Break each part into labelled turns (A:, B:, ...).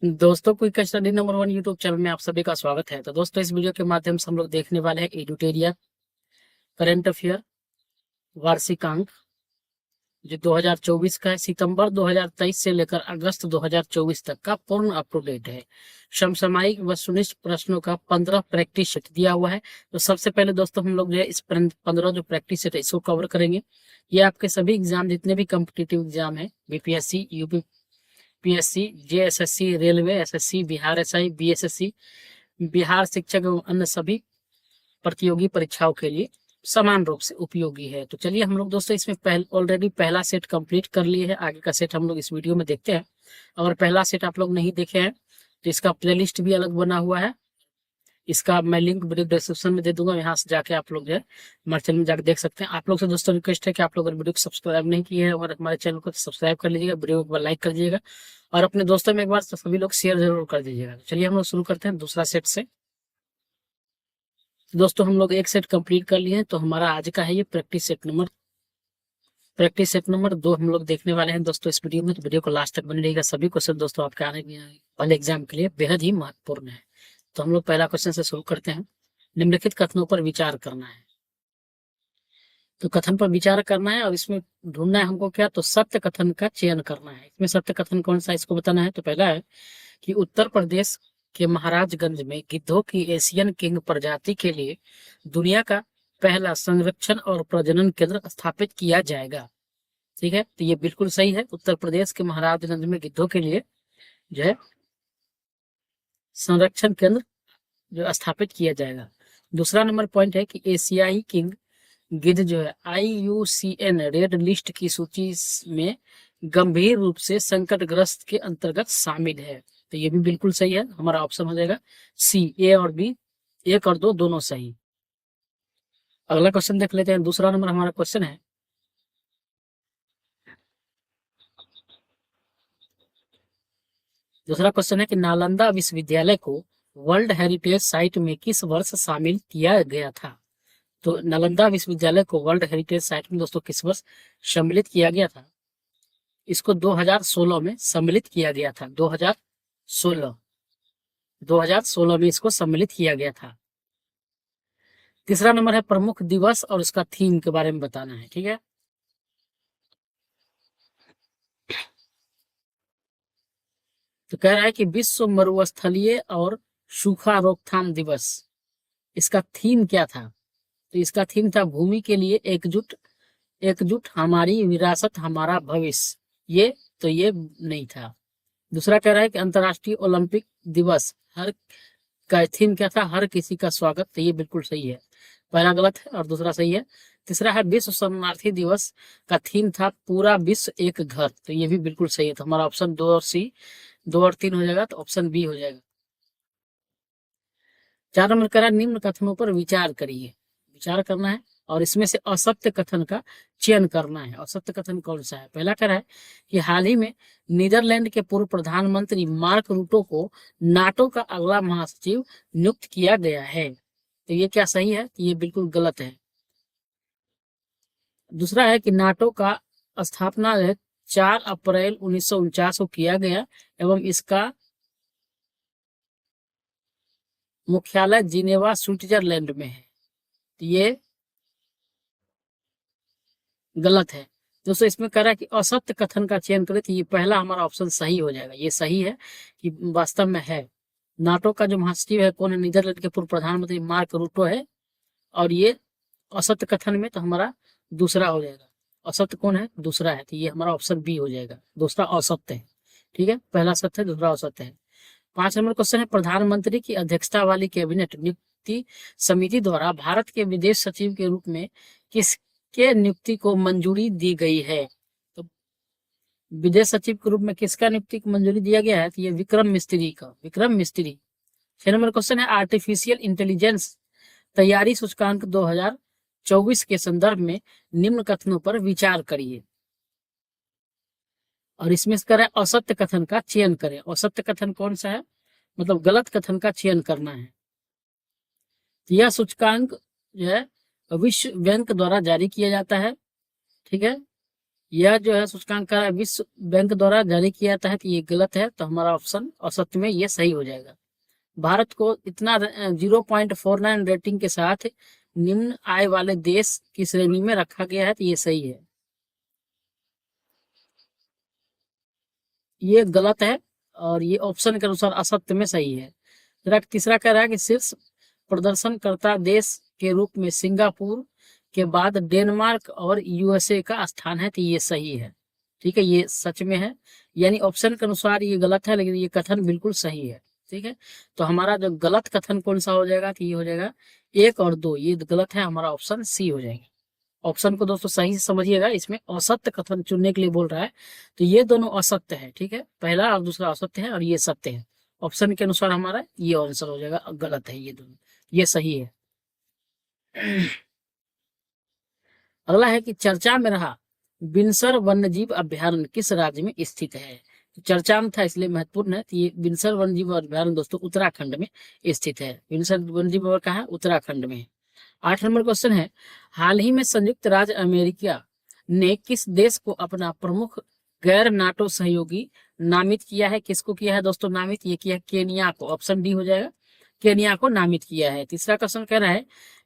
A: दोस्तों, quick study number 1 YouTube channel में आप सभी का स्वागत है। तो दोस्तों, इस वीडियो के माध्यम से हम लोग देखने वाले हैं एडिटोरियल करंट अफेयर वार्षिकांक जो 2024 का है। सितंबर 2023 से लेकर अगस्त 2024 तक का पूर्ण अप टू डेट है। समसामयिक वस्तुनिष्ठ प्रश्नों का 15 प्रैक्टिस सेट दिया हुआ है। तो सबसे पहले दोस्तों हम लोग जो है इस 15 जो प्रैक्टिस सेट है इसको कवर करेंगे। ये आपके सभी एग्जाम, जितने भी कॉम्पिटिटिव एग्जाम है, BPSC, UPPSC, JSSC, railway, SSC, Bihar SI, BSSC, Bihar शिक्षक एवं अन्य सभी प्रतियोगी परीक्षाओं के लिए समान रूप से उपयोगी है। तो चलिए हम लोग दोस्तों इसमें ऑलरेडी पहला सेट कंप्लीट कर लिए है। आगे का सेट हम लोग इस वीडियो में देखते हैं। अगर पहला सेट आप लोग नहीं देखे हैं तो इसका प्लेलिस्ट भी अलग बना हुआ है। इसका मैं लिंक वीडियो डिस्क्रिप्शन में दे दूंगा, यहाँ से जाके आप लोग जो है हमारे चैनल में जाकर देख सकते हैं। आप लोग से दोस्तों रिक्वेस्ट है कि आप लोग अगर वीडियो को सब्सक्राइब नहीं किए हैं और हमारे चैनल को सब्सक्राइब कर लीजिएगा, वीडियो को लाइक कर दीजिएगा और अपने दोस्तों में एक बार सभी लोग शेयर जरूर कर दीजिएगा। चलिए हम लोग शुरू करते हैं दूसरा सेट से। दोस्तों हम लोग एक सेट कंप्लीट कर लिए हैं, तो हमारा आज का है ये प्रैक्टिस सेट नंबर 2 हम लोग देखने वाले हैं दोस्तों इस वीडियो में। तो वीडियो को लास्ट तक बने रहेगा। सभी क्वेश्चन दोस्तों आपके आने वाले एग्जाम के लिए बेहद ही महत्वपूर्ण है। तो हम लोग पहला क्वेश्चन से शुरू करते हैं। निम्नलिखित कथनों पर विचार करना है। तो कथन पर विचार करना है और इसमें ढूंढना है हमको क्या, तो सत्य कथन का चयन करना है। इसमें सत्य कथन कौन सा इसको बताना है। तो पहला है कि उत्तर प्रदेश के महाराजगंज में गिद्धों की एशियन किंग प्रजाति के लिए दुनिया का पहला संरक्षण और प्रजनन केंद्र स्थापित किया जाएगा। ठीक है, तो ये बिल्कुल सही है। उत्तर प्रदेश के महाराजगंज में गिद्धों के लिए जो है संरक्षण केंद्र जो स्थापित किया जाएगा। दूसरा नंबर पॉइंट है कि एशियाई किंग गिद्ध जो है IUCN रेड लिस्ट की सूची में गंभीर रूप से संकटग्रस्त के अंतर्गत शामिल है। तो ये भी बिल्कुल सही है। हमारा ऑप्शन हो जाएगा सी। ए और बी, 1 और 2 दोनों सही। अगला क्वेश्चन देख लेते हैं। दूसरा नंबर हमारा क्वेश्चन है, दूसरा क्वेश्चन है कि नालंदा विश्वविद्यालय को वर्ल्ड हेरिटेज साइट में किस वर्ष शामिल किया गया था। तो नालंदा विश्वविद्यालय को वर्ल्ड हेरिटेज साइट में दोस्तों किस वर्ष सम्मिलित किया गया था। इसको 2016 में सम्मिलित किया गया था। 2016 में इसको सम्मिलित किया गया था। तीसरा नंबर है प्रमुख दिवस और उसका थीम के बारे में बताना है। ठीक है, तो कह रहा है कि विश्व मरुस्थलीय और सूखा रोकथाम दिवस, इसका थीम क्या था। तो इसका थीम था भूमि के लिए एकजुट, एकजुट हमारी विरासत हमारा भविष्य। ये नहीं था। दूसरा कह रहा है कि अंतर्राष्ट्रीय ओलंपिक दिवस हर का थीम क्या था, हर किसी का स्वागत। तो ये बिल्कुल सही है। पहला गलत है और दूसरा सही है। तीसरा है विश्व शरणार्थी दिवस का थीम था पूरा विश्व एक घर। तो ये भी बिल्कुल सही है। तो हमारा ऑप्शन 2 और सी, 2 और 3 हो जाएगा, तो ऑप्शन बी हो जाएगा। 4 नंबर कह रहा है निम्न कथनों पर विचार करिए। विचार करना है और इसमें से असत्य कथन का चयन करना है। असत्य कथन कौन सा है। पहला कह रहा है कि हाल ही में नीदरलैंड के पूर्व प्रधानमंत्री मार्क रूटो को नाटो का अगला महासचिव नियुक्त किया गया है। तो ये क्या सही है। तो ये बिल्कुल गलत है। दूसरा है कि नाटो का स्थापना 4 अप्रैल 1949 को किया गया एवं इसका मुख्यालय जिनेवा स्विट्जरलैंड में है। तो ये गलत है। दोस्तों इसमें कह रहा है कि असत्य कथन का चयन करें, तो ये पहला हमारा ऑप्शन सही हो जाएगा। ये सही है कि वास्तव में है। नाटो का जो महासचिव है कौन है, नीदरलैंड के पूर्व प्रधानमंत्री मार्क रूटो है। और ये असत्य कथन में तो हमारा दूसरा हो जाएगा। असत्य कौन है, दूसरा है। तो ये हमारा ऑप्शन बी हो जाएगा। दूसरा असत्य है। ठीक है, पहला सत्य है, दूसरा असत्य है। 5 नंबर क्वेश्चन है प्रधानमंत्री की अध्यक्षता वाली कैबिनेट नियुक्ति समिति द्वारा भारत के विदेश सचिव के रूप में किसके नियुक्ति को मंजूरी दी गई है। तो विदेश सचिव के रूप में किसका नियुक्ति को मंजूरी दिया गया है। तो ये विक्रम मिस्त्री का, विक्रम मिस्त्री। 6 नंबर क्वेश्चन है आर्टिफिशियल इंटेलिजेंस तैयारी सूचकांक 2024 के संदर्भ में निम्न कथनों पर विचार करिए। और इसमें कह रहा है असत्य कथन का चयन करें। असत्य कथन कौन सा है, मतलब गलत कथन का चयन करना है। तो यह सूचकांक जो है विश्व बैंक द्वारा जारी किया जाता है। ठीक है, यह जो है सूचकांक का विश्व बैंक द्वारा जारी किया जाता है, तो ये गलत है। तो हमारा ऑप्शन औसत में ये सही हो जाएगा। भारत को इतना 0.49 रेटिंग के साथ निम्न आय वाले देश की श्रेणी में रखा गया है, तो ये सही है। ये गलत है और ये ऑप्शन के अनुसार असत्य में सही है। तीसरा कह रहा है कि शीर्ष प्रदर्शनकर्ता देश के रूप में सिंगापुर के बाद डेनमार्क और यूएसए का स्थान है, तो ये सही है। ठीक है, ये सच में है, यानी ऑप्शन के अनुसार ये गलत है, लेकिन ये कथन बिल्कुल सही है। ठीक है, तो हमारा जो गलत कथन कौन सा हो जाएगा, तो ये हो जाएगा 1 और 2, ये गलत है, हमारा ऑप्शन सी हो जाएगा। ऑप्शन को दोस्तों सही से समझिएगा, इसमें असत्य कथन चुनने के लिए बोल रहा है, तो ये दोनों असत्य है। ठीक है, पहला और दूसरा असत्य है और ये सत्य है। ऑप्शन के अनुसार हमारा ये आंसर हो जाएगा, गलत है ये दोनों, ये सही है। अगला है कि चर्चा में रहा बिनसर वन्यजीव अभ्यारण्य किस राज्य में स्थित है। तो चर्चा में था इसलिए महत्वपूर्ण है। तो ये बिनसर वन्यजीव अभ्यारण्य दोस्तों उत्तराखंड में स्थित है। बिनसर वन्यजीव कहाँ है, उत्तराखंड में है। 8 नंबर क्वेश्चन है, हाल ही में संयुक्त राज्य अमेरिका ने किस देश को अपना प्रमुख गैर नाटो सहयोगी नामित किया है। किसको किया है दोस्तों नामित, ये किया केनिया को। ऑप्शन डी हो जाएगा, केनिया को नामित किया है। तीसरा क्वेश्चन कह रहा है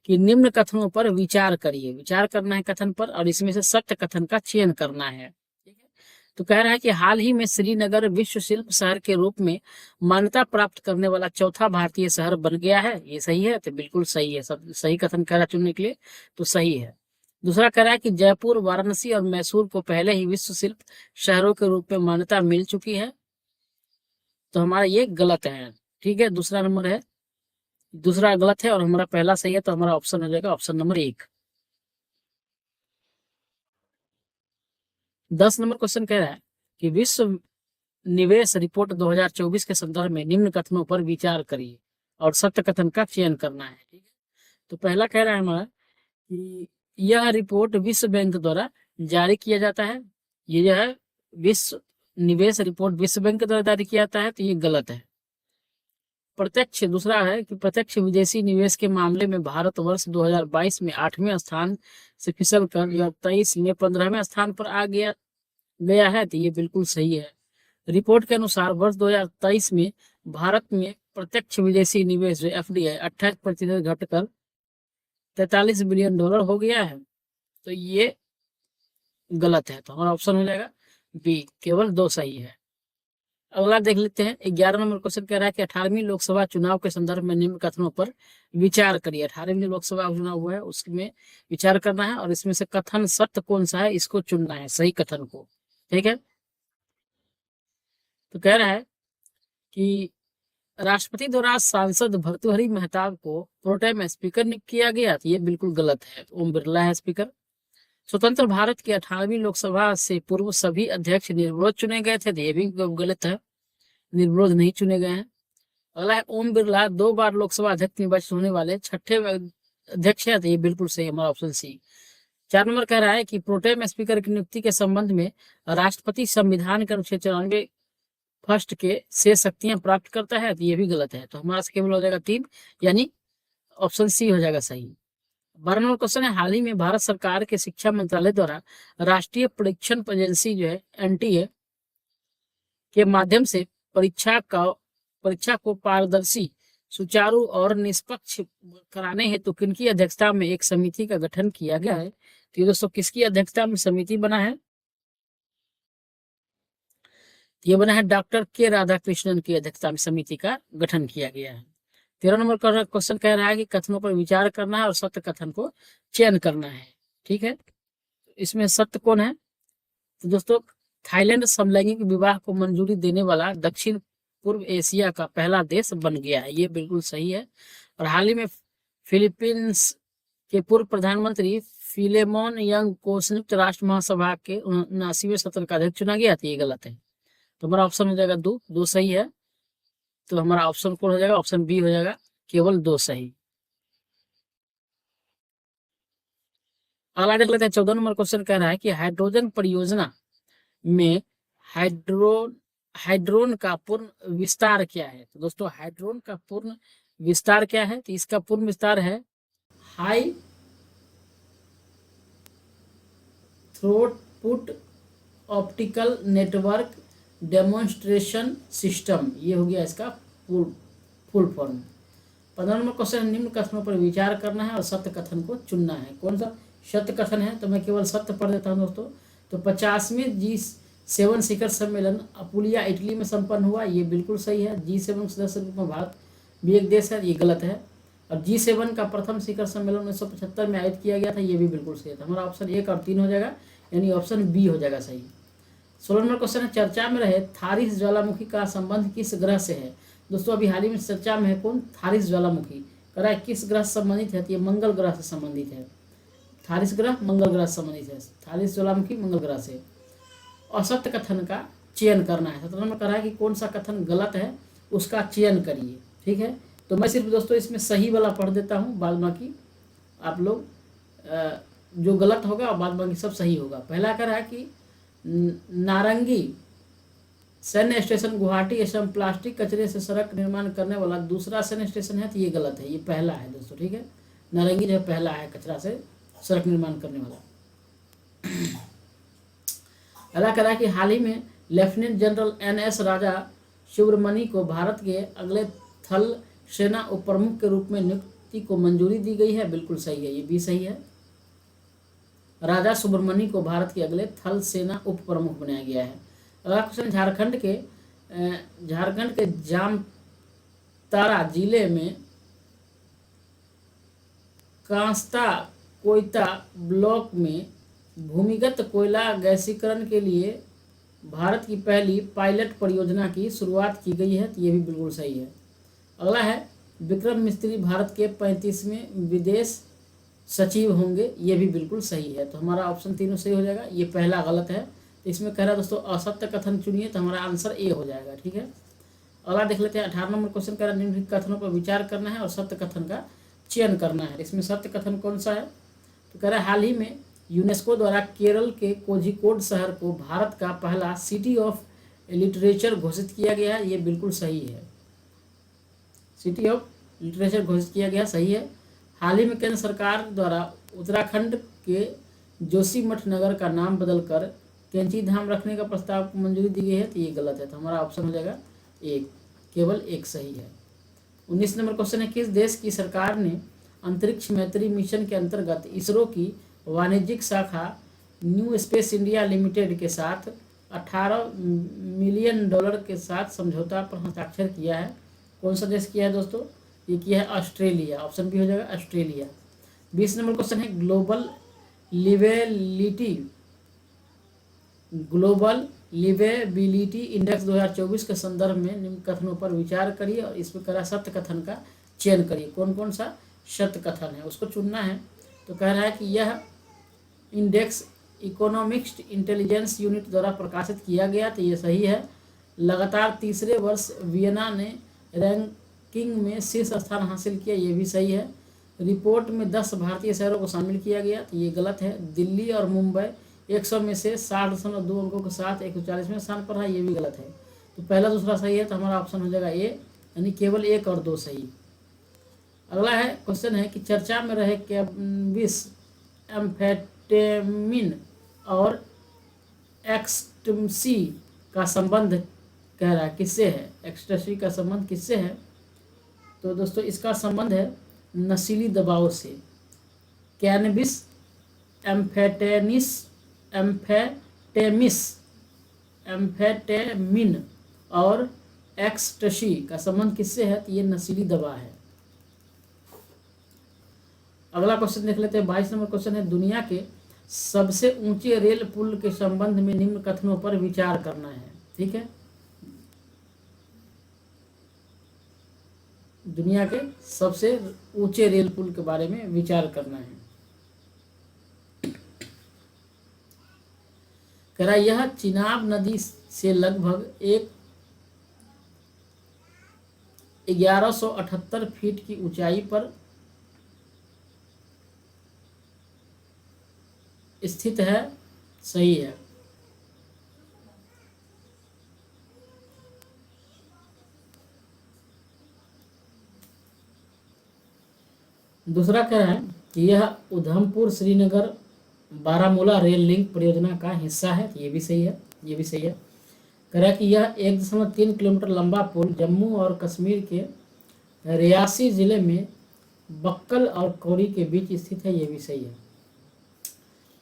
A: कि निम्न कथनों पर विचार करिए। विचार करना है कथन पर और इसमें से सत्य कथन का चयन करना है। ठीक है, तो कह रहा है कि हाल ही में श्रीनगर विश्व शिल्प शहर के रूप में मान्यता प्राप्त करने वाला चौथा भारतीय शहर बन गया है। ये सही है, तो बिल्कुल सही है। सब सही कथन कह रहा है चुनने के लिए, तो सही है। दूसरा कह रहा है कि जयपुर, वाराणसी और मैसूर को पहले ही विश्व शिल्प शहरों के रूप में मान्यता मिल चुकी है, तो हमारा ये गलत है। ठीक है, दूसरा नंबर है, दूसरा गलत है और हमारा पहला सही है, तो हमारा ऑप्शन हो जाएगा ऑप्शन नंबर 1। 10 नंबर क्वेश्चन कह रहा है कि विश्व निवेश रिपोर्ट 2024 के संदर्भ में निम्न कथनों पर विचार करिए और सत्य कथन का चयन करना है। ठीक है, तो पहला कह रहा है हमारा कि यह रिपोर्ट विश्व बैंक द्वारा जारी किया जाता है। ये जो है विश्व निवेश रिपोर्ट विश्व बैंक द्वारा जारी किया जाता है, तो ये गलत है। प्रत्यक्ष, दूसरा है कि प्रत्यक्ष विदेशी निवेश के मामले में भारत वर्ष 2022 में 8वें स्थान से फिसल कर 2023 में 15वें स्थान पर आ गया है, तो ये बिल्कुल सही है। रिपोर्ट के अनुसार वर्ष 2023 में भारत में प्रत्यक्ष विदेशी निवेश एफडीआई 28% घटकर 43 बिलियन डॉलर हो गया है, तो ये गलत है। तो हमारा ऑप्शन हो जाएगा बी, केवल 2 सही है। अगला देख लेते हैं। 11 नंबर क्वेश्चन कह रहा है कि 18वीं लोकसभा चुनाव के संदर्भ में निम्न कथनों पर विचार करिए। 18वीं लोकसभा चुनाव हुआ है, उसमें विचार करना है और इसमें से कथन सत्य कौन सा है, इसको चुनना है, सही कथन को। ठीक है, तो कह रहा है कि राष्ट्रपति द्वारा सांसद भर्तृहरि मेहताब को प्रोटेम स्पीकर नियुक्त किया गया, तो ये बिल्कुल गलत है। ओम बिरला है स्पीकर। स्वतंत्र भारत की 18वीं लोकसभा से पूर्व सभी अध्यक्ष निर्विरोध चुने गए थे, तो ये भी गलत है, निर्विरोध नहीं चुने गए हैं। अगला है ओम बिरला 2 बार लोकसभा अध्यक्ष निर्वाचित होने वाले छठे अध्यक्ष है, तो ये बिल्कुल सही, हमारा ऑप्शन सी। 4 नंबर कह रहा है कि प्रोटेम स्पीकर की नियुक्ति के संबंध में राष्ट्रपति संविधान के अनुच्छेद 94 फर्स्ट के से शक्तियां प्राप्त करता है, तो ये भी गलत है। तो हमारा केवल हो जाएगा 3, यानी ऑप्शन सी हो जाएगा सही। 12 नंबर क्वेश्चन है, हाल ही में भारत सरकार के शिक्षा मंत्रालय द्वारा राष्ट्रीय परीक्षण एजेंसी जो है एनटीए के माध्यम से परीक्षा को पारदर्शी, सुचारू और निष्पक्ष कराने हेतु किनकी अध्यक्षता में एक समिति का गठन किया गया है। तो ये दोस्तों किसकी अध्यक्षता में समिति बना है, ये बना है डॉक्टर के राधाकृष्णन की अध्यक्षता में समिति का गठन किया गया है। 13 नंबर का क्वेश्चन कह रहा है कि कथनों पर विचार करना है और सत्य कथन को चयन करना है। ठीक है, इसमें सत्य कौन है, तो दोस्तों थाईलैंड समलैंगिक विवाह को मंजूरी देने वाला दक्षिण पूर्व एशिया का पहला देश बन गया है, ये बिल्कुल सही है। और हाल ही में फिलीपींस के पूर्व प्रधानमंत्री फिलेमोन यंग को संयुक्त राष्ट्र महासभा के 79वें सत्र का अध्यक्ष चुना गया, तो ये गलत है। तो हमारा ऑप्शन हो जाएगा 2 सही है, तो हमारा ऑप्शन कौन हो जाएगा, ऑप्शन बी हो जाएगा, केवल 2 सही। अगला देख लेते हैं। 14 नंबर क्वेश्चन कह रहा है कि हाइड्रोजन परियोजना में हाइड्रोन का पूर्ण विस्तार क्या है। तो दोस्तों हाइड्रोन का पूर्ण विस्तार क्या है, तो इसका पूर्ण विस्तार है high throughput optical network demonstration system, ये हो गया इसका फुल फॉर्म। 15 नंबर क्वेश्चन, निम्न कथनों पर विचार करना है और सत्य कथन को चुनना है। कौन सा सत्य कथन है, तो मैं केवल सत्य पढ़ देता हूँ दोस्तों। तो 50वें G7 शिखर सम्मेलन अपुलिया इटली में संपन्न हुआ, ये बिल्कुल सही है। G7 सदस्य रूप में भारत भी एक देश है, ये गलत है। और G7 का प्रथम शिखर सम्मेलन 1975 में आयोजित किया गया था, ये भी बिल्कुल सही था। हमारा ऑप्शन 1 और 3 हो जाएगा, यानी ऑप्शन बी हो जाएगा सही। 16 नंबर क्वेश्चन है, चर्चा में रहे थारिस ज्वालामुखी का संबंध किस ग्रह से है। दोस्तों अभी हाल ही में चर्चा में है कौन, थारिस ज्वालामुखी। कह रहा है किस ग्रह से संबंधित है, तो ये मंगल ग्रह से संबंधित है। थारिस ग्रह मंगल ग्रह से संबंधित है, थारिस ज्वालामुखी मंगल ग्रह से। असत्य कथन का चयन करना है। 17 नंबर कह रहा है कि कौन सा कथन गलत है उसका चयन करिए, ठीक है। तो मैं सिर्फ दोस्तों इसमें सही वाला पढ़ देता हूँ, बाद बाकी आप लोग जो गलत होगा और बाद बाकी सब सही होगा। पहला कह रहा है कि नारंगी सैन्य स्टेशन गुवाहाटी असम प्लास्टिक कचरे से सड़क निर्माण करने वाला दूसरा सैन्य स्टेशन है, तो ये गलत है, ये पहला है दोस्तों, ठीक है। नारंगी जो है पहला है कचरा से सड़क निर्माण करने वाला। अगला कह रहा है कि हाल ही में लेफ्टिनेंट जनरल NS राजा सुब्रमणी को भारत के अगले थल सेना उप प्रमुख के रूप में नियुक्ति को मंजूरी दी गई है, बिल्कुल सही है, ये भी सही है। राजा सुब्रमणी को भारत के अगले थल सेना उप प्रमुख बनाया गया है। अगला क्वेश्चन, झारखंड के जामताड़ा जिले में कांस्ता कोयता ब्लॉक में भूमिगत कोयला गैसीकरण के लिए भारत की पहली पायलट परियोजना की शुरुआत की गई है, तो ये भी बिल्कुल सही है। अगला है, विक्रम मिस्त्री भारत के 35वें विदेश सचिव होंगे, ये भी बिल्कुल सही है। तो हमारा ऑप्शन तीनों सही हो जाएगा, ये पहला गलत है। तो इसमें कह रहा है दोस्तों असत्य कथन चुनिए, तो हमारा आंसर ए हो जाएगा, ठीक है। अगला देख लेते हैं, 18 नंबर क्वेश्चन कह रहा है निम्नलिखित कथनों पर विचार करना है और सत्य कथन का चयन करना है। इसमें सत्य कथन कौन सा है, तो कह रहा है हाल ही में यूनेस्को द्वारा केरल के कोझिकोड शहर को भारत का पहला सिटी ऑफ लिटरेचर घोषित किया गया है, ये बिल्कुल सही है। सिटी ऑफ लिटरेचर घोषित किया गया, सही है। हाल ही में केंद्र सरकार द्वारा उत्तराखंड के जोशीमठ नगर का नाम बदलकर कैंची धाम रखने का प्रस्ताव को मंजूरी दी गई है, तो ये गलत है। तो हमारा ऑप्शन हो जाएगा एक, केवल एक सही है। 19 नंबर क्वेश्चन है, किस देश की सरकार ने अंतरिक्ष मैत्री मिशन के अंतर्गत इसरो की वाणिज्यिक शाखा न्यू स्पेस इंडिया लिमिटेड के साथ 18 मिलियन डॉलर के साथ समझौता पर हस्ताक्षर किया है। कौन सा देश किया है दोस्तों, ये किया है ऑस्ट्रेलिया, ऑप्शन बी हो जाएगा ऑस्ट्रेलिया। 20 नंबर क्वेश्चन है, ग्लोबल लिवेबिलिटी इंडेक्स 2024 के संदर्भ में निम्न कथनों पर विचार करिए और इस पर करा सत्य कथन का चयन करिए। कौन कौन सा सत्य कथन है उसको चुनना है। तो कह रहा है कि यह इंडेक्स इकोनॉमिक्स इंटेलिजेंस यूनिट द्वारा प्रकाशित किया गया, तो ये सही है। लगातार तीसरे वर्ष वियना ने रैंकिंग में शीर्ष स्थान हासिल किया, ये भी सही है। रिपोर्ट में 10 भारतीय शहरों को शामिल किया गया, तो ये गलत है। दिल्ली और मुंबई 100 में से 60.2 अंकों के साथ 140वें स्थान पर है, ये भी गलत है। तो पहला दूसरा सही है, तो हमारा ऑप्शन हो जाएगा ए, यानी केवल 1 और 2 सही। अगला है क्वेश्चन है कि चर्चा में रहे कैनबिस एम्फेटामिन और एक्सटसी का संबंध कह रहा है किससे है, एक्सटसी का संबंध किससे है। तो दोस्तों इसका संबंध है नशीली दवाओं से। कैनबिस एम्फेटामिन और एक्सटसी का संबंध किससे है, तो ये नशीली दवा है। अगला क्वेश्चन देख लेते हैं, 22 नंबर क्वेश्चन है, दुनिया के सबसे ऊंचे रेल पुल के संबंध में निम्न कथनों पर विचार करना है, ठीक है। दुनिया के सबसे ऊंचे रेल पुल के बारे में विचार करना है। कह रहा यह चिनाब नदी से लगभग 1178 फीट की ऊंचाई पर स्थित है, सही है। दूसरा कह रहा है कि यह उधमपुर श्रीनगर बारामूला रेल लिंक परियोजना का हिस्सा है, तो ये भी सही है, ये भी सही है। कह रहा है कि यह 1.3 किलोमीटर लंबा पुल जम्मू और कश्मीर के रियासी जिले में बक्कल और कौरी के बीच स्थित है, ये भी सही है।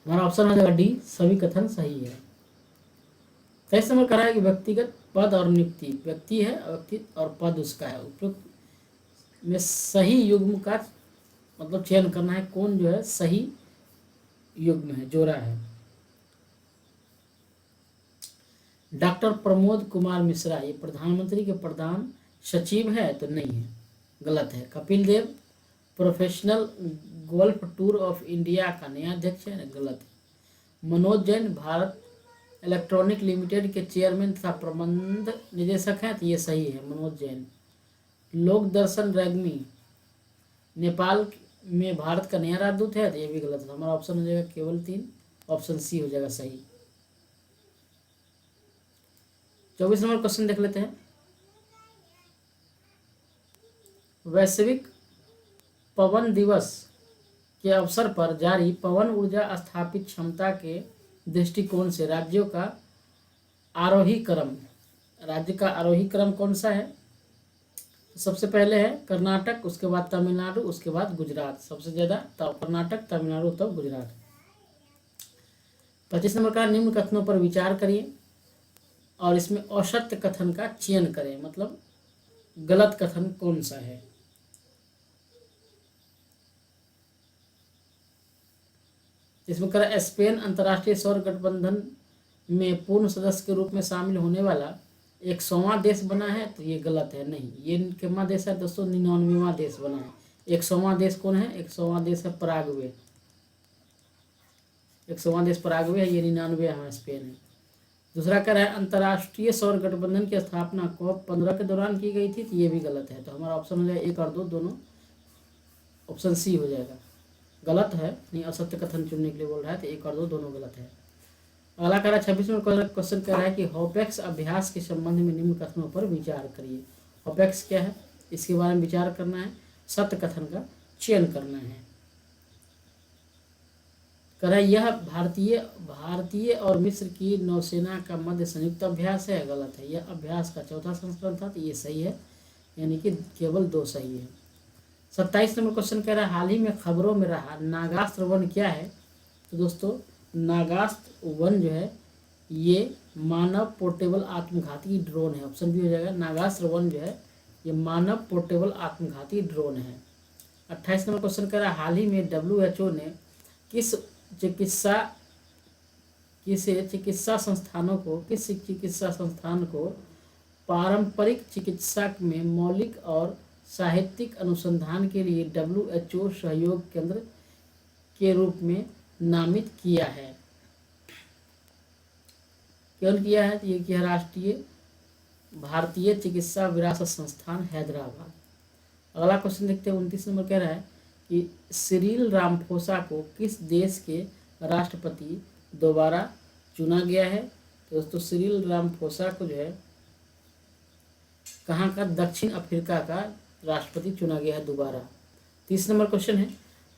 A: हमारा ऑप्शन हो जाएगा डी, सभी कथन सही है। 23 नंबर कह रहा है कि व्यक्तिगत पद और नियुक्ति, व्यक्ति है व्यक्ति और पद उसका है, उपयुक्त में सही युग्म का मतलब चयन करना है, कौन जो है सही युग्म है, जोड़ा है। डॉक्टर प्रमोद कुमार मिश्रा ये प्रधानमंत्री के प्रधान सचिव है, तो नहीं है, गलत है। Kapil Dev professional golf tour of India का नया अध्यक्ष है, गलत है। मनोज जैन भारत इलेक्ट्रॉनिक लिमिटेड के चेयरमैन तथा प्रबंध निदेशक हैं, तो ये सही है, मनोज जैन। लोक दर्शन रेग्मी नेपाल में भारत का नया राजदूत है, तो ये भी गलत है। हमारा ऑप्शन हो जाएगा केवल 3, ऑप्शन सी हो जाएगा सही। 24 नंबर क्वेश्चन देख लेते हैं। वैश्विक पवन दिवस के अवसर पर जारी पवन ऊर्जा स्थापित क्षमता के दृष्टिकोण से राज्यों का आरोही क्रम, राज्य का आरोही क्रम कौन सा है? सबसे पहले है कर्नाटक, उसके बाद तमिलनाडु, उसके बाद गुजरात। सबसे ज्यादा तब कर्नाटक, तमिलनाडु, तब गुजरात। 25 नंबर का निम्न कथनों पर विचार करिए और इसमें असत्य कथन का चयन करें, मतलब गलत कथन कौन सा है। इसमें कह स्पेन अंतर्राष्ट्रीय सौर गठबंधन में पूर्ण सदस्य के रूप में शामिल होने वाला 100वां देश बना है, तो ये गलत है, नहीं। ये कितना देश है दोस्तों? 99वां देश बना है। 100वां देश कौन है? 100वां देश है पराग्वे। 100वां देश पराग्वे है, ये 99वां स्पेन है। दूसरा कह रहा है अंतर्राष्ट्रीय सौर गठबंधन की स्थापना COP15 के दौरान की गई थी, तो ये भी गलत है। तो हमारा ऑप्शन हो जाएगा 1 और 2 दोनों, ऑप्शन सी हो जाएगा। गलत है, नहीं, असत्य कथन चुनने के लिए बोल रहा है, तो 1 और 2 दोनों गलत है। अगला कह रहा है 26वां क्वेश्चन कह रहा है कि होपेक्स अभ्यास के संबंध में निम्न कथनों पर विचार करिए। होपेक्स क्या है, इसके बारे में विचार करना है, सत्य कथन का चयन करना है। कह रहा है यह भारतीय और मिस्र की नौसेना का मध्य संयुक्त अभ्यास है, गलत है। यह अभ्यास का 4था संस्करण था, तो ये सही है, यानी कि केवल 2 सही है। 27 नंबर क्वेश्चन कह रहा है हाल ही में खबरों में रहा नागास्त्र वन क्या है? तो दोस्तों नागास्त्र वन जो है ये मानव पोर्टेबल आत्मघाती ड्रोन है, ऑप्शन बी हो जाएगा। नागास्त्र वन जो है ये मानव पोर्टेबल आत्मघाती ड्रोन है। 28 नंबर क्वेश्चन कह रहा है हाल ही में WHO ने किस चिकित्सा संस्थान को पारंपरिक चिकित्सा में मौलिक और साहित्यिक अनुसंधान के लिए WHO सहयोग केंद्र के रूप में नामित किया है? कौन किया है? ये किया राष्ट्रीय भारतीय चिकित्सा विरासत संस्थान हैदराबाद। अगला क्वेश्चन देखते हैं। 29 नंबर कह रहा है कि सिरिल रामाफोसा को किस देश के राष्ट्रपति दोबारा चुना गया है? तो दोस्तों सिरिल रामाफोसा को जो है कहाँ का? दक्षिण अफ्रीका का राष्ट्रपति चुना गया है दोबारा। 30 नंबर क्वेश्चन है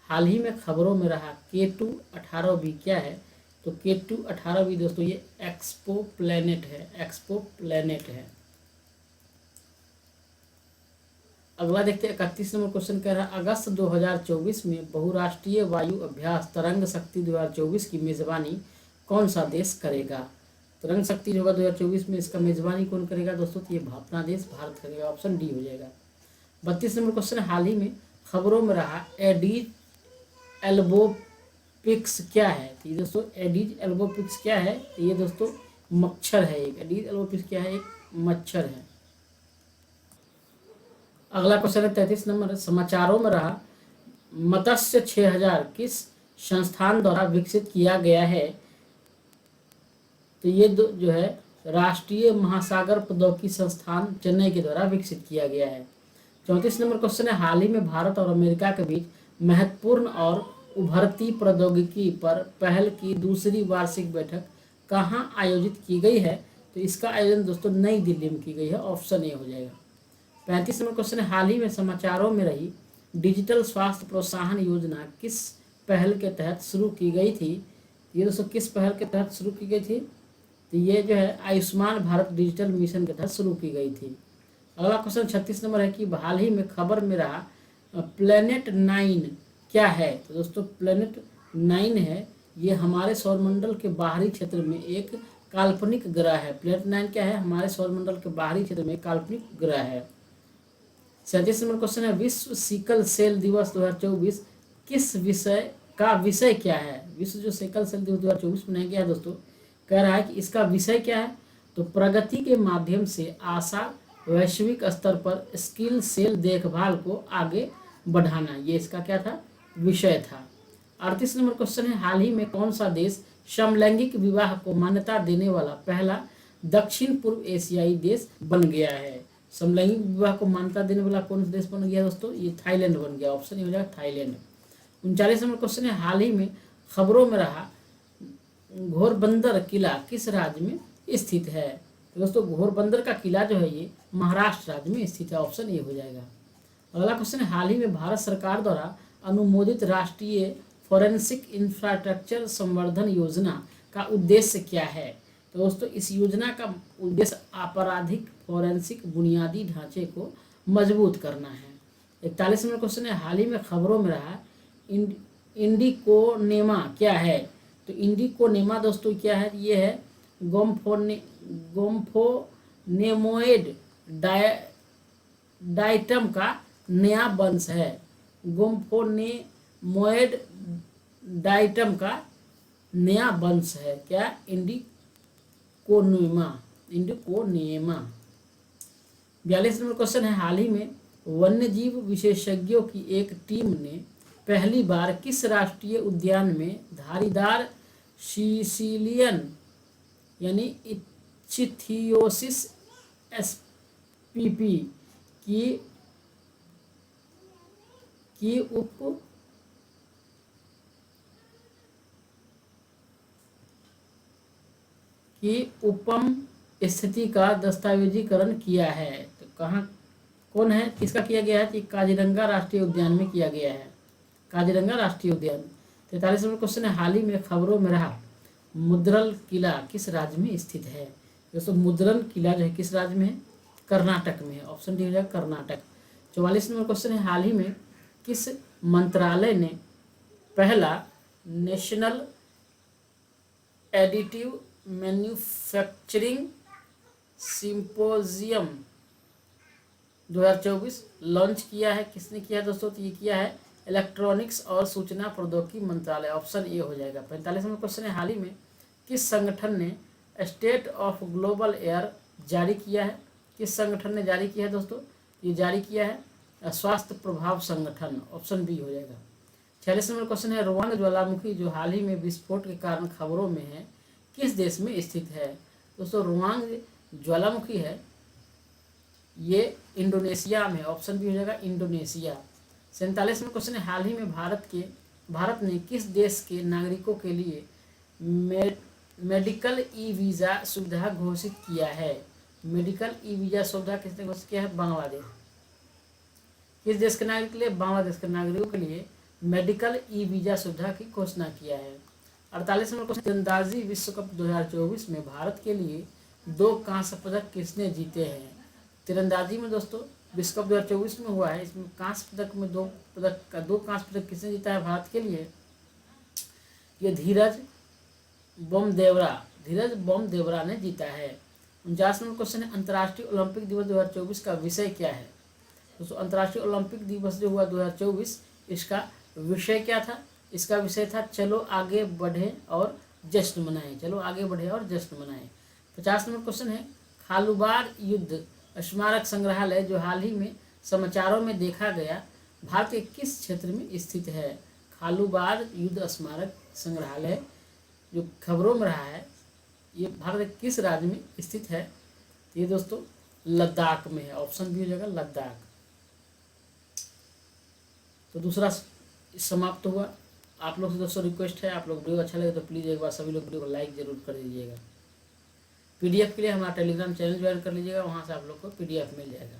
A: हाल ही में खबरों में रहा K2-18b क्या है? तो K2-18b दोस्तों ये एक्सपो प्लैनेट है। अगला देखते हैं 31 नंबर क्वेश्चन कह रहा है अगस्त 2024 में बहुराष्ट्रीय वायु अभ्यास तरंग शक्ति 2024 की मेजबानी कौन सा देश करेगा? तरंग शक्ति जो होगा 2024 में इसका मेजबानी कौन करेगा दोस्तों? तो ये अपना देश भारत करेगा, ऑप्शन डी हो जाएगा। 32 नंबर क्वेश्चन हाल ही में खबरों में रहा एडीज एल्बोपिक्स क्या है? तो ये दोस्तों एडीज एल्बोपिक्स क्या है? तो ये दोस्तों मच्छर है। एक एडीज एल्बोपिक्स क्या है? एक मच्छर है। अगला क्वेश्चन है 33 नंबर समाचारों में रहा मत्स्य 6000 किस संस्थान द्वारा विकसित किया गया है? तो ये जो है राष्ट्रीय महासागर प्रौद्योगिकी संस्थान चेन्नई के द्वारा विकसित किया गया है। 34 नंबर क्वेश्चन है हाल ही में भारत और अमेरिका के बीच महत्वपूर्ण और उभरती प्रौद्योगिकी पर पहल की दूसरी वार्षिक बैठक कहाँ आयोजित की गई है? तो इसका आयोजन दोस्तों नई दिल्ली में की गई है, ऑप्शन ए हो जाएगा। 35 नंबर क्वेश्चन है हाल ही में समाचारों में रही डिजिटल स्वास्थ्य प्रोत्साहन योजना किस पहल के तहत शुरू की गई थी? ये दोस्तों किस पहल के तहत शुरू की गई थी? तो ये जो है आयुष्मान भारत डिजिटल मिशन के तहत शुरू की गई थी। अगला क्वेश्चन 36 नंबर है कि हाल ही में खबर में रहा प्लेनेट 9 क्या है? तो दोस्तों प्लेनेट 9 है, ये हमारे सौरमंडल के बाहरी क्षेत्र में एक काल्पनिक ग्रह है। प्लेनेट 9 क्या है? हमारे सौरमंडल के बाहरी क्षेत्र में एक काल्पनिक ग्रह है। 37 नंबर क्वेश्चन है विश्व सिकल सेल दिवस 2024 किस विषय क्या है? विश्व जो सिकल सेल दिवस 2024 मनाया गया है दोस्तों, कह रहा है कि इसका विषय क्या है? तो प्रगति के माध्यम से आशा वैश्विक स्तर पर स्किल सेल देखभाल को आगे बढ़ाना, ये इसका क्या था? विषय था। 38 नंबर क्वेश्चन है हाल ही में कौन सा देश समलैंगिक विवाह को मान्यता देने वाला पहला दक्षिण पूर्व एशियाई देश बन गया है? समलैंगिक विवाह को मान्यता देने वाला कौन सा देश बन गया दोस्तों? ये थाईलैंड बन गया। ऑप्शन ये हो जाएगा थाईलैंड। 39 नंबर क्वेश्चन है हाल ही में खबरों में रहा घोरबंदर किला किस राज्य में स्थित है? तो दोस्तों घोरबंदर का किला जो है ये महाराष्ट्र राज्य में स्थित है। ऑप्शन ये हो जाएगा। अगला क्वेश्चन है हाल ही में भारत सरकार द्वारा अनुमोदित राष्ट्रीय फॉरेंसिक इंफ्रास्ट्रक्चर संवर्धन योजना का उद्देश्य क्या है? तो दोस्तों इस योजना का उद्देश्य आपराधिक फॉरेंसिक बुनियादी ढांचे को मजबूत करना है। 41 नंबर क्वेश्चन है हाल ही में खबरों में रहा इंडिकोनेमा क्या है? तो इंडिकोनेमा दोस्तों क्या है? ये है गोम्फोनेमोइड डाइटम का नया वंश है। गोम्फोनेमोइड डाइटम का नया वंश है क्या? इंडिकोनेमा। 42 नंबर क्वेश्चन है हाल ही में वन्यजीव विशेषज्ञों की एक टीम ने पहली बार किस राष्ट्रीय उद्यान में धारीदार सिसिलियन यानी इच्छिथियोसिस एसपीपी की उपम स्थिति का दस्तावेजीकरण किया है? तो कहाँ कौन है, किसका किया गया है? कि काजीरंगा राष्ट्रीय उद्यान में किया गया है। काजीरंगा राष्ट्रीय उद्यान। 43 नंबर क्वेश्चन है हाल ही में खबरों में रहा मुद्रल किला किस राज्य में स्थित है? दोस्तों मुद्रल किला जो है किस राज्य में है? कर्नाटक में है। ऑप्शन डी हो जाएगा कर्नाटक। 44 नंबर क्वेश्चन है हाल ही में किस मंत्रालय ने पहला national additive manufacturing symposium 2024 launch किया है? किसने किया है दोस्तों? तो ये किया है इलेक्ट्रॉनिक्स और सूचना प्रौद्योगिकी मंत्रालय। ऑप्शन ए हो जाएगा। 45 नंबर क्वेश्चन है हाल ही में किस संगठन ने स्टेट ऑफ ग्लोबल एयर जारी किया है? किस संगठन ने जारी किया है दोस्तों? ये जारी किया है स्वास्थ्य प्रभाव संगठन। ऑप्शन बी हो जाएगा। 46 नंबर क्वेश्चन है रोवांग ज्वालामुखी जो हाल ही में विस्फोट के कारण खबरों में है किस देश में स्थित है? दोस्तों रोवांग ज्वालामुखी है ये इंडोनेशिया में। ऑप्शन बी हो जाएगा इंडोनेशिया। 47 में क्वेश्चन है हाल ही में भारत ने किस देश के नागरिकों के लिए मेडिकल ई वीज़ा सुविधा घोषित किया है? मेडिकल ई वीज़ा सुविधा किसने घोषित किया है? बांग्लादेश। किस देश के नागरिक के लिए? बांग्लादेश के नागरिकों के लिए मेडिकल ई वीज़ा सुविधा की घोषणा किया है। 48 नंबर क्वेश्चन तीरंदाजी विश्व कप 2024 में भारत के लिए 2 कांस्य पदक किसने जीते हैं? तीरंदाजी में दोस्तों विश्व कप 2024 में हुआ है, इसमें कांस्य पदक में 2 कांस्य पदक किसने जीता है भारत के लिए? ये धीरज बोमदेवरा ने जीता है। 49 नंबर क्वेश्चन है अंतर्राष्ट्रीय ओलंपिक दिवस 2024 का विषय क्या है? दोस्तों अंतर्राष्ट्रीय ओलंपिक दिवस जो हुआ 2024 इसका विषय क्या था? इसका विषय था चलो आगे बढ़े और जश्न मनाएं। चलो आगे बढ़े और जश्न मनाएं। 50 नंबर क्वेश्चन है खालूबार युद्ध स्मारक संग्रहालय जो हाल ही में समाचारों में देखा गया भारत के किस क्षेत्र में स्थित है? खालूबार युद्ध स्मारक संग्रहालय जो खबरों में रहा है ये भारत के किस राज्य में स्थित है? ये दोस्तों लद्दाख में है। ऑप्शन बी हो जाएगा लद्दाख। तो दूसरा समाप्त हुआ। आप लोग से दोस्तों रिक्वेस्ट है, आप लोग वीडियो अच्छा लगे तो प्लीज़ एक बार सभी लोग वीडियो को लाइक जरूर कर दीजिएगा। पीडीएफ के लिए हमारा टेलीग्राम चैनल ज्वाइन कर लीजिएगा, वहाँ से आप लोग को पीडीएफ मिल जाएगा।